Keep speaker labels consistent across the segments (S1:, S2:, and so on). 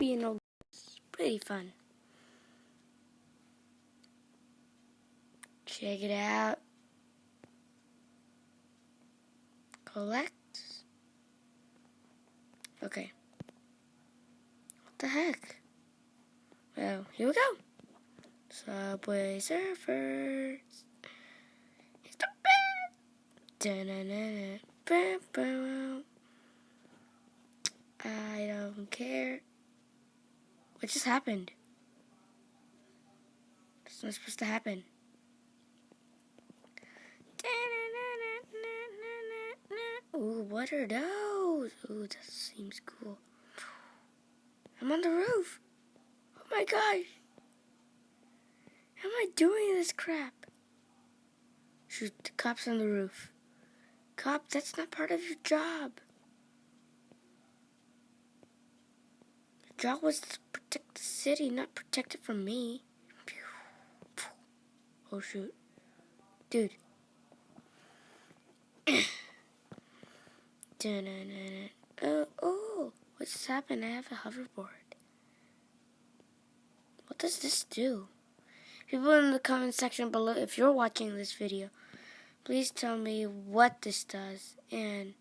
S1: being old is pretty fun. Check it out. Collect. Okay. What the heck? Well, here we go. Subway Surfers. It's the best. I don't care. What just happened? It's not supposed to happen. Ooh, what are those? Ooh, that seems cool. I'm on the roof. Oh my gosh. How am I doing this crap? Shoot, the cop's on the roof. Cop, that's not part of your job. Your job was to protect the city, not protect it from me. Oh shoot. Dude. Oh, what just happened? I have a hoverboard. What does this do? People in the comment section below, if you're watching this video, please tell me what this does. And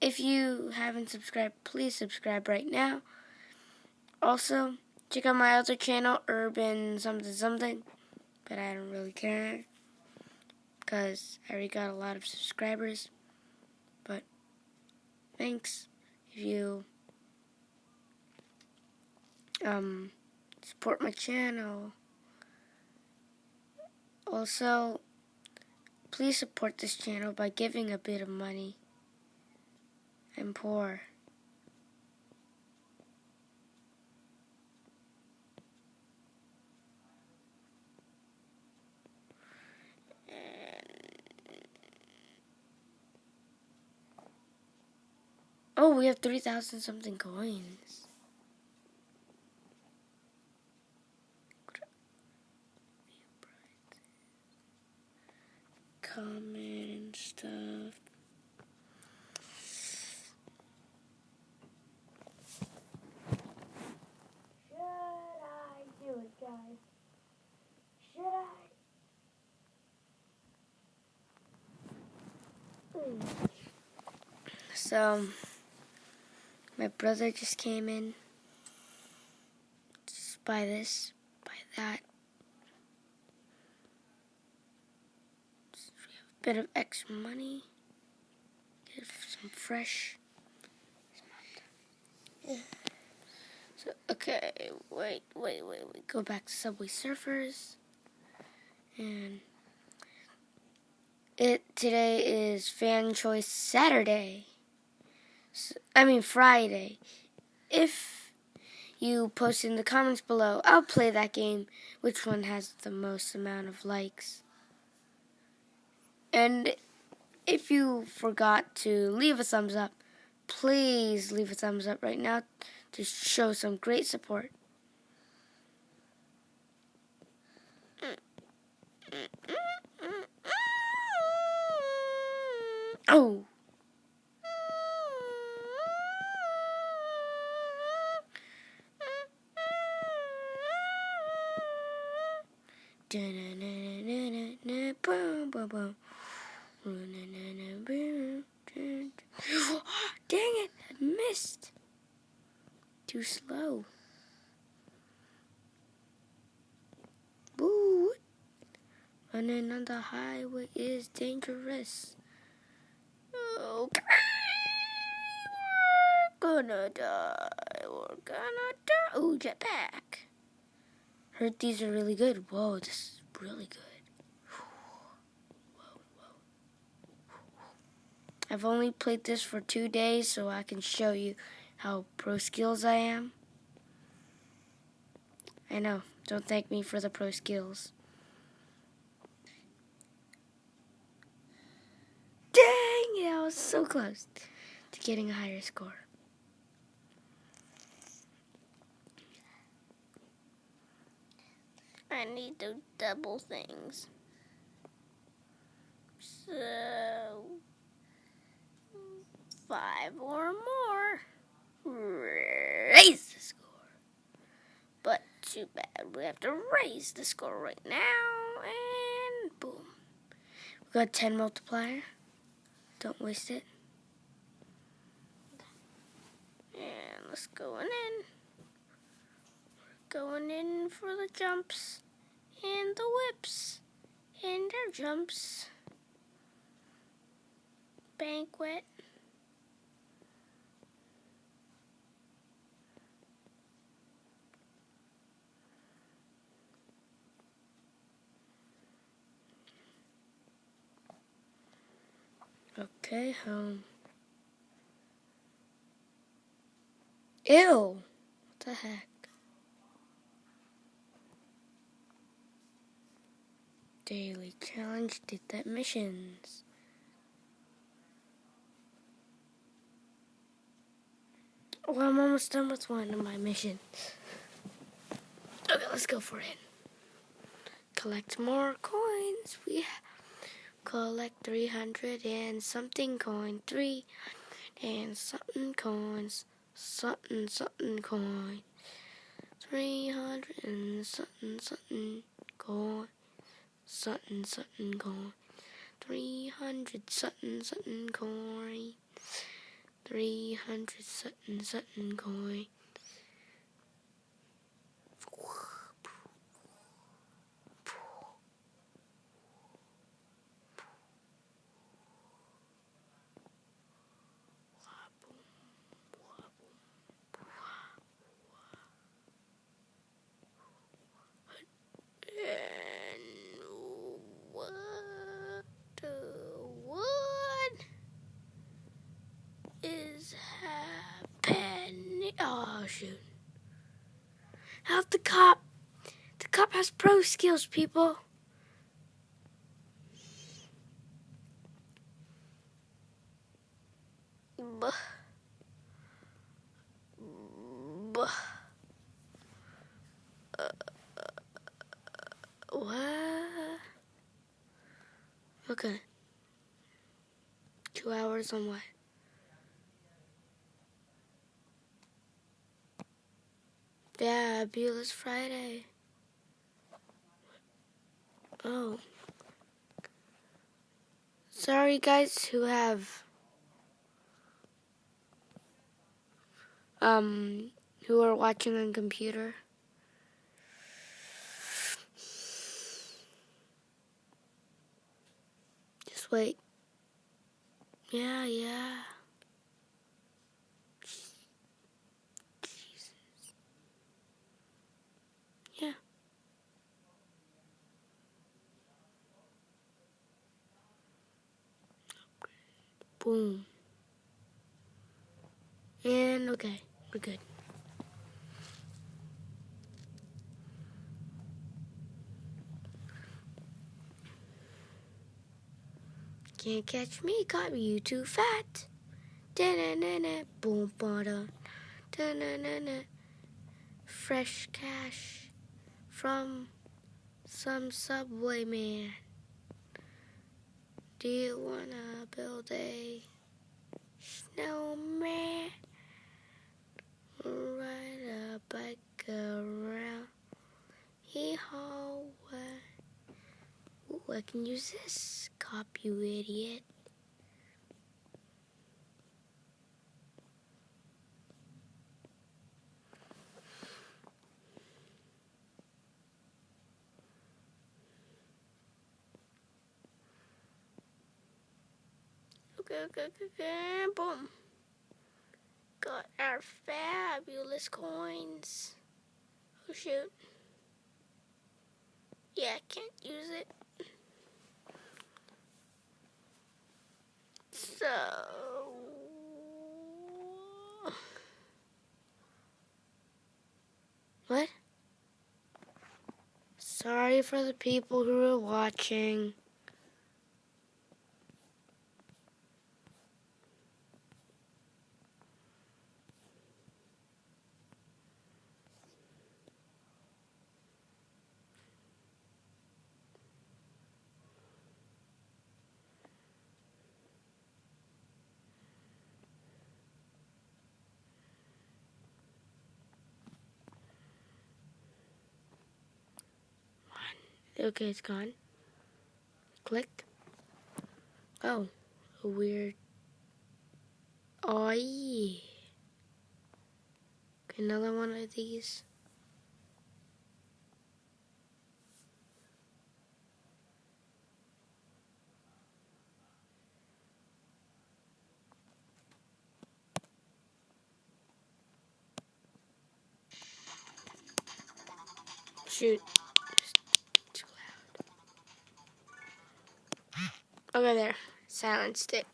S1: if you haven't subscribed, please subscribe right now. Also, check out my other channel, Urban something something. But I don't really care because I already got a lot of subscribers. But thanks if you support my channel. Also, please support this channel by giving a bit of money. I'm poor. Oh, we have 3,000 something coins. Comment and stuff. Should I do it, guys? Should I? So, my brother just came in. Just buy this, buy that. Just a bit of extra money. Get some fresh. So, okay, wait. Go back to Subway Surfers. And today is Fan Choice Saturday. Friday. If you post in the comments below, I'll play that game. Which one has the most amount of likes? And if you forgot to leave a thumbs up, please leave a thumbs up right now to show some great support. Oh! Dang it! I missed. Too slow. Boo! Running on the highway is dangerous. Okay. We're gonna die. Ooh, jetpack. Heard these are really good. Whoa, this is really good. I've only played this for 2 days, so I can show you how pro skills I am. I know, don't thank me for the pro skills. Dang it, I was so close to getting a higher score. I need those double things. So, 5 or more. Raise the score. too bad. We have to raise the score right now. And boom. We got 10 multiplier. Don't waste it. And let's go in. Going in for the jumps. And the whips. And their jumps. Banquet. Okay, home. Ew! What the heck? Daily challenge, did that missions. Well, I'm almost done with one of my missions. Okay, let's go for it. Collect more coins. We collect 300 and something coin. 3 and something coins. Something coin. 300 and something coin. Something coin. 300 something coin. 300 something coin. And what is happening? Oh, shoot. Help the cop. The cop has pro skills, people. Buh. Buh. What? Okay. 2 hours on what? Fabulous Friday. Oh. Sorry, guys, who have, who are watching on computer. Just wait. Yeah. Jesus. Yeah. Boom. And okay, we're good. Can't catch me, caught me, you too fat. Da-na-na-na, boom, ba-da. Da-na-na-na. Fresh cash from some subway man. Do you wanna build a snowman? Ride a bike around. Hee-haw. Ooh, I can use this. Cop, you idiot. Okay, boom. Got our fabulous coins. Oh, shoot. Yeah, I can't use it. So... What? Sorry for the people who are watching. Okay, it's gone. Click. Oh, a weird. Oh, yeah. Another one of these. Shoot. Too loud. Okay, there. Silenced it.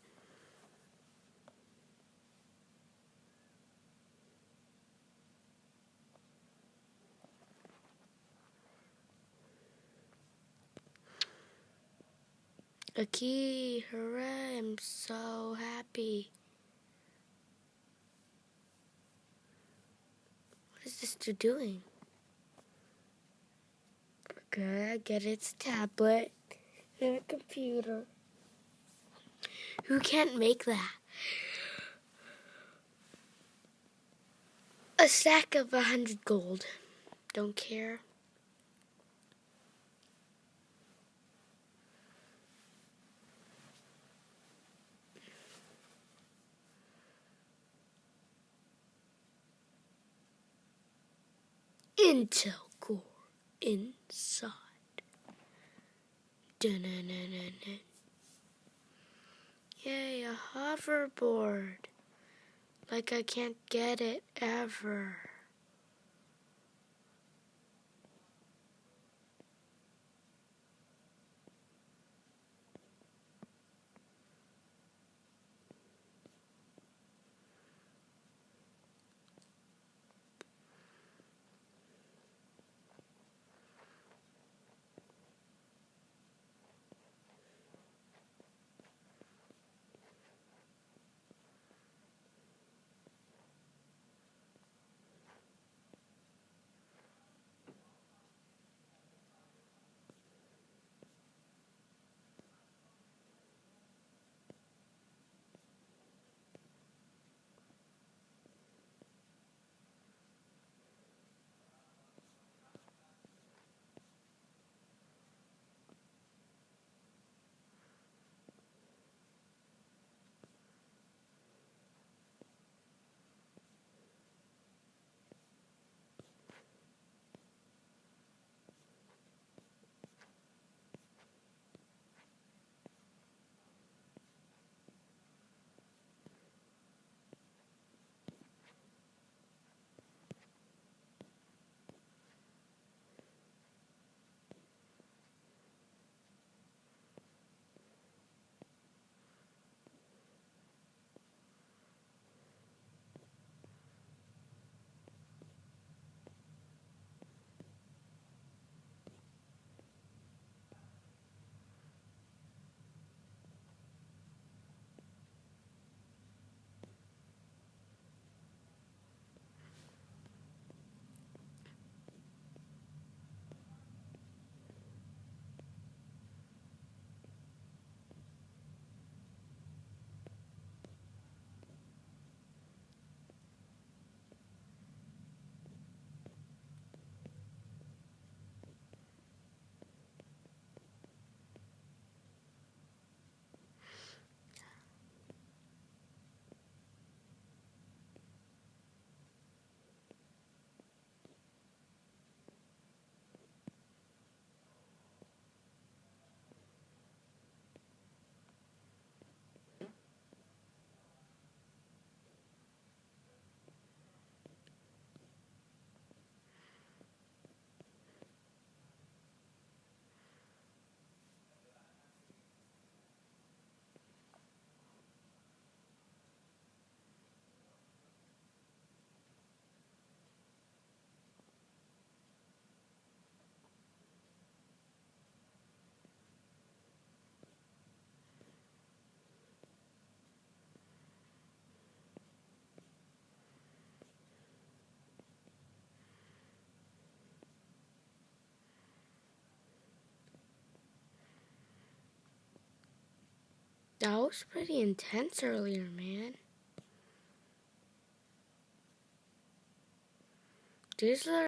S1: A key. Hooray. I'm so happy. What is this dude doing? Okay, I get it's a tablet and a computer. Who can't make that? A stack of 100 gold. Don't care. Intel Core inside. Dun-dun-dun-dun-dun. Yay, a hoverboard. Like I can't get it ever. That was pretty intense earlier, man. These are